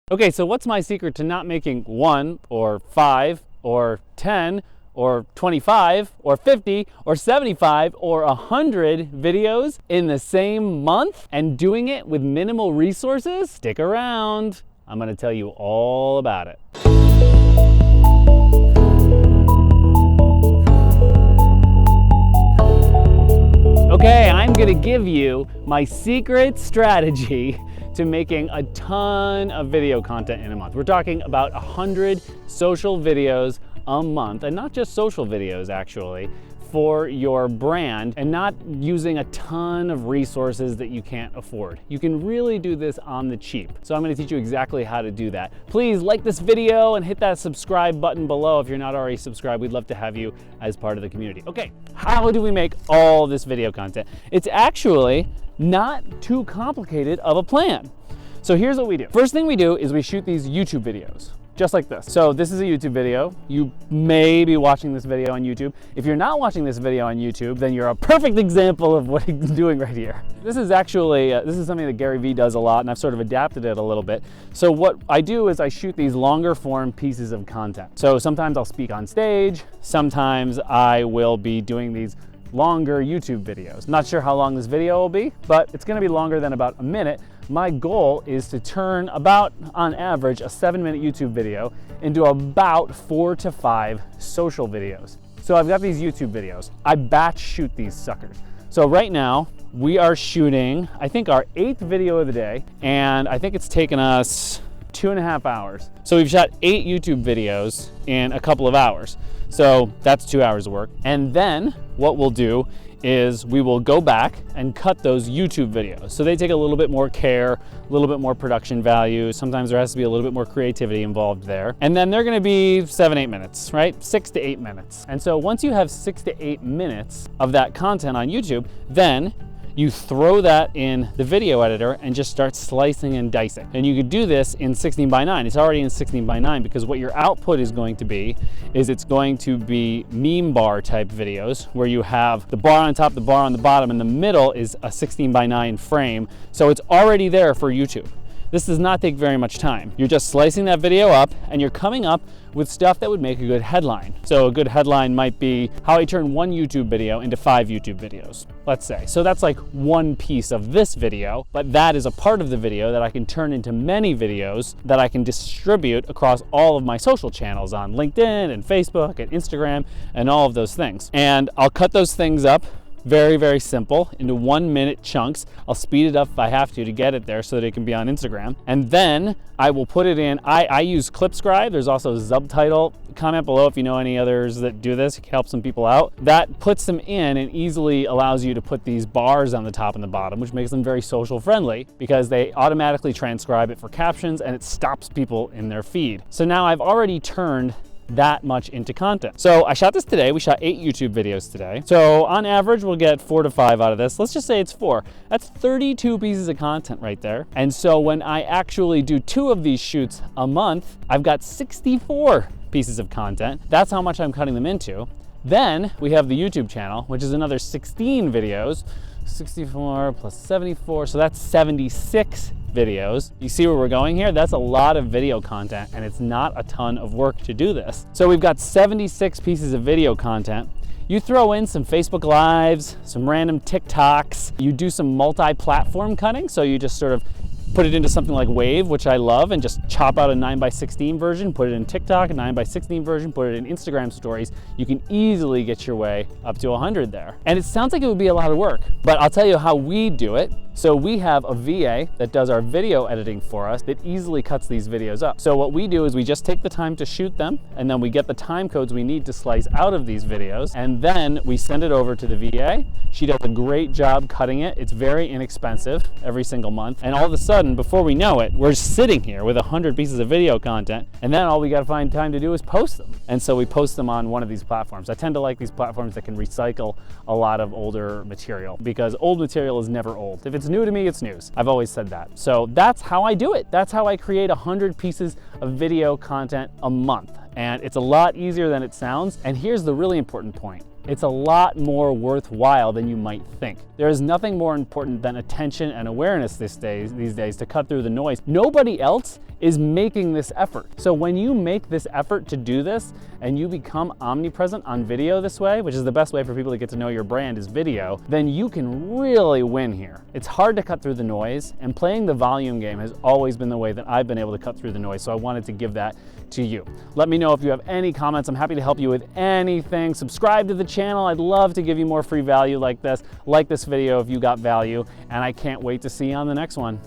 Okay, so what's my secret to not making 1 or 5 or 10 or 25 or 50 or 75 or 100 videos in the same month and doing it with minimal resources? Stick around. I'm gonna tell you all about it. Okay, I'm gonna give you my secret strategy to making a ton of video content in a month. We're talking about 100 social videos a month, and not just social videos actually, for your brand, and not using a ton of resources that you can't afford. You can really do this on the cheap. So I'm gonna teach you exactly how to do that. Please like this video and hit that subscribe button below if you're not already subscribed. We'd love to have you as part of the community. Okay, how do we make all this video content? It's actually not too complicated of a plan. So here's what we do. First thing we do is we shoot these YouTube videos, just like this. So this is a YouTube video. You may be watching this video on YouTube. If you're not watching this video on YouTube, then you're a perfect example of what he's doing right here. This is actually, this is something that Gary Vee does a lot, and I've sort of adapted it a little bit. So what I do is I shoot these longer form pieces of content. So sometimes I'll speak on stage. Sometimes I will be doing these longer YouTube videos. Not sure how long this video will be, but it's gonna be longer than about a minute. My goal is to turn about, on average, a 7-minute YouTube video into about 4 to 5 social videos. So I've got these YouTube videos. I batch shoot these suckers. So right now, we are shooting, I think, our 8th video of the day, and I think it's taken us 2.5 hours. So we've shot 8 YouTube videos in a couple of hours. So that's 2 hours of work. And then what we'll do is we will go back and cut those YouTube videos. So they take a little bit more care, a little bit more production value. Sometimes there has to be a little bit more creativity involved there. And then they're gonna be 7-8 minutes, right? 6 to 8 minutes. And so once you have 6 to 8 minutes of that content on YouTube, then you throw that in the video editor and just start slicing and dicing. And you could do this in 16:9. It's already in 16:9 because what your output is going to be is it's going to be meme bar type videos where you have the bar on top, the bar on the bottom, and the middle is a 16:9 frame. So it's already there for YouTube. This does not take very much time. You're just slicing that video up and you're coming up with stuff that would make a good headline. So a good headline might be how I turn one YouTube video into 5 YouTube videos, let's say. So that's like one piece of this video, but that is a part of the video that I can turn into many videos that I can distribute across all of my social channels on LinkedIn and Facebook and Instagram and all of those things. And I'll cut those things up very, very simple into 1-minute chunks. I'll speed it up if I have to get it there so that it can be on Instagram. And then I will put it in, I use ClipScribe. There's also Subtitle. Comment below if you know any others that do this, help some people out. That puts them in and easily allows you to put these bars on the top and the bottom, which makes them very social friendly because they automatically transcribe it for captions and it stops people in their feed. So now I've already turned that much into content. So I shot this today. We shot 8 YouTube videos today. So on average, we'll get 4 to 5 out of this. Let's just say it's 4. That's 32 pieces of content right there. And so when I actually do 2 of these shoots a month, I've got 64 pieces of content. That's how much I'm cutting them into. Then we have the YouTube channel, which is another 16 videos. 64 plus 74, so that's 76 videos. You see where we're going here? That's a lot of video content, and it's not a ton of work to do this. So we've got 76 pieces of video content. You throw in some Facebook Lives, some random TikToks, you do some multi-platform cutting, so you just sort of put it into something like Wave, which I love, and just chop out a 9:16 version, put it in TikTok, a 9:16 version, put it in Instagram stories. You can easily get your way up to 100 there. And it sounds like it would be a lot of work, but I'll tell you how we do it. So we have a VA that does our video editing for us that easily cuts these videos up. So what we do is we just take the time to shoot them, and then we get the time codes we need to slice out of these videos, and then we send it over to the VA. She does a great job cutting it. It's very inexpensive every single month. And all of a sudden, before we know it, we're sitting here with 100 pieces of video content, and then all we gotta find time to do is post them. And so we post them on one of these platforms. I tend to like these platforms that can recycle a lot of older material because old material is never old. If it's new to me, it's news. I've always said that. So that's how I do it. That's how I create 100 pieces of video content a month. And it's a lot easier than it sounds. And here's the really important point. It's a lot more worthwhile than you might think. There is nothing more important than attention and awareness these days to cut through the noise. Nobody else is making this effort. So when you make this effort to do this and you become omnipresent on video this way, which is the best way for people to get to know your brand is video, then you can really win here. It's hard to cut through the noise, and playing the volume game has always been the way that I've been able to cut through the noise, so I wanted to give that to you. Let me know if you have any comments. I'm happy to help you with anything. Subscribe to the channel. I'd love to give you more free value like this. Like this video if you got value, and I can't wait to see you on the next one.